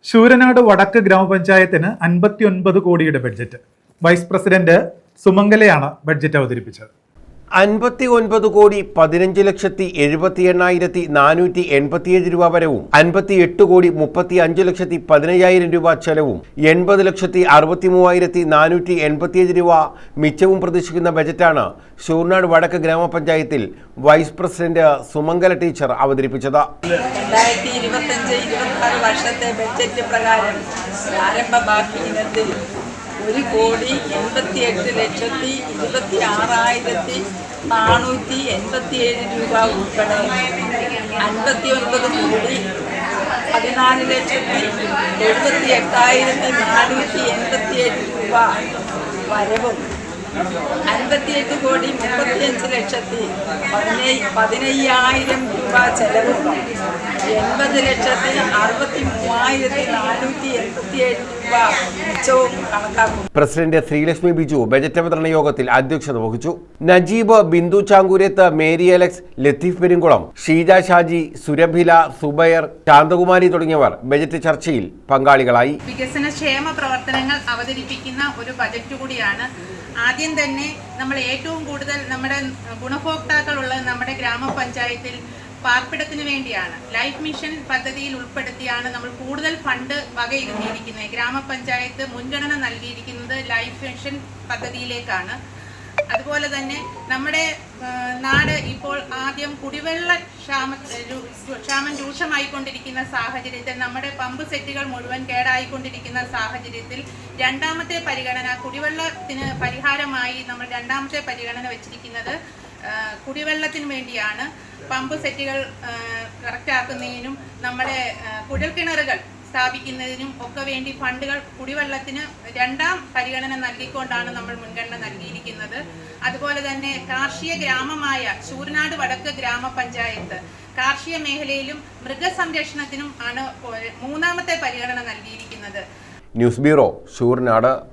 ശൂരനാട് വടക്ക് ഗ്രാമപഞ്ചായത്തിന് 59 കോടിയുടെ budget. Vice president സുമംഗലയാണ് budget അവതരിപ്പിച്ചത്. 59,78,487 രൂപ വരവും 58,35,15,000 രൂപ ചെലവും 80,63,487 രൂപ മിച്ചവും പ്രതീക്ഷിക്കുന്ന ബജറ്റാണ് ശൂരനാട് വടക്ക് ഗ്രാമപഞ്ചായത്തിൽ വൈസ് പ്രസിഡന്റ് സുമംഗല ടീച്ചർ അവതരിപ്പിച്ചത്. 2025-26 വർഷത്തെ ബഡ്ജറ്റ് പ്രകാരം പ്രാരംഭ ബാക്കി ഇനത്തിൽ 1,28,26,487 രൂപ ഉൾപ്പെടെ 59,74,487 രൂപ വരവും 58,35,15,000 രൂപ ചെലവും 80,63,487 രൂപ മിച്ചവും കണക്കാക്കും. പ്രസിഡന്റ് ശ്രീലക്ഷ്മി ബിജു ബജറ്റ് അവതരണ യോഗത്തിൽ അധ്യക്ഷത വഹിച്ചു. നജീബ്, ബിന്ദു ചാങ്കൂരത്ത്, മേരി അലക്സ്, ലത്തീഫ് പെരുങ്കുളം, ഷീജ ഷാജി, സുരഭില, സുബൈർ, ശാന്തകുമാരി തുടങ്ങിയവർ ബജറ്റ് ചർച്ചയിൽ പങ്കാളികളായി. വികസനക്ഷേമ പ്രവർത്തനങ്ങൾ അവതരിപ്പിക്കുന്ന ഒരു ബജറ്റ് കൂടിയാണ്. ആദ്യം തന്നെ നമ്മൾ ഏറ്റവും കൂടുതൽ നമ്മുടെ ഗുണഭോക്താക്കളുള്ള നമ്മുടെ ഗ്രാമപഞ്ചായത്തിൽ പാർപ്പിടത്തിന് വേണ്ടിയാണ്. ലൈഫ് മിഷൻ പദ്ധതിയിൽ ഉൾപ്പെടുത്തിയാണ് നമ്മൾ കൂടുതൽ ഫണ്ട് വകയിരുത്തിയിരിക്കുന്നത്. ഗ്രാമപഞ്ചായത്ത് മുൻഗണന നൽകിയിരിക്കുന്നത് ലൈഫ് മിഷൻ പദ്ധതിയിലേക്കാണ്. അതുപോലെ തന്നെ നമ്മുടെ നാട് ഇപ്പോൾ ആദ്യം കുടിവെള്ള ക്ഷാമം രൂക്ഷമായിക്കൊണ്ടിരിക്കുന്ന സാഹചര്യത്തിൽ നമ്മുടെ പമ്പ് സെറ്റുകൾ മുഴുവൻ കേടായിക്കൊണ്ടിരിക്കുന്ന സാഹചര്യത്തിൽ രണ്ടാമത്തെ പരിഗണന കുടിവെള്ളത്തിന് പരിഹാരമായി നമ്മൾ രണ്ടാമത്തെ പരിഗണന വെച്ചിരിക്കുന്നത് കുടിവെള്ളത്തിന് വേണ്ടിയാണ്. പമ്പ് സെറ്റുകൾ കറക്റ്റാക്കുന്നതിനും നമ്മുടെ കുഴൽക്കിണറുകൾ സ്ഥാപിക്കുന്നതിനും ഒക്കെ വേണ്ടി ഫണ്ടുകൾ കുടിവെള്ളത്തിന് രണ്ടാം പരിഗണന നൽകിക്കൊണ്ടാണ് നമ്മൾ മുൻഗണന നൽകിയിരിക്കുന്നത്. അതുപോലെ തന്നെ കാർഷിക ഗ്രാമമായ ശൂരനാട് വടക്ക് ഗ്രാമപഞ്ചായത്ത് കാർഷിക മേഖലയിലും മൃഗസംരക്ഷണത്തിനും ആണ് മൂന്നാമത്തെ പരിഗണന നൽകിയിരിക്കുന്നത്. News bureau, Sooranad.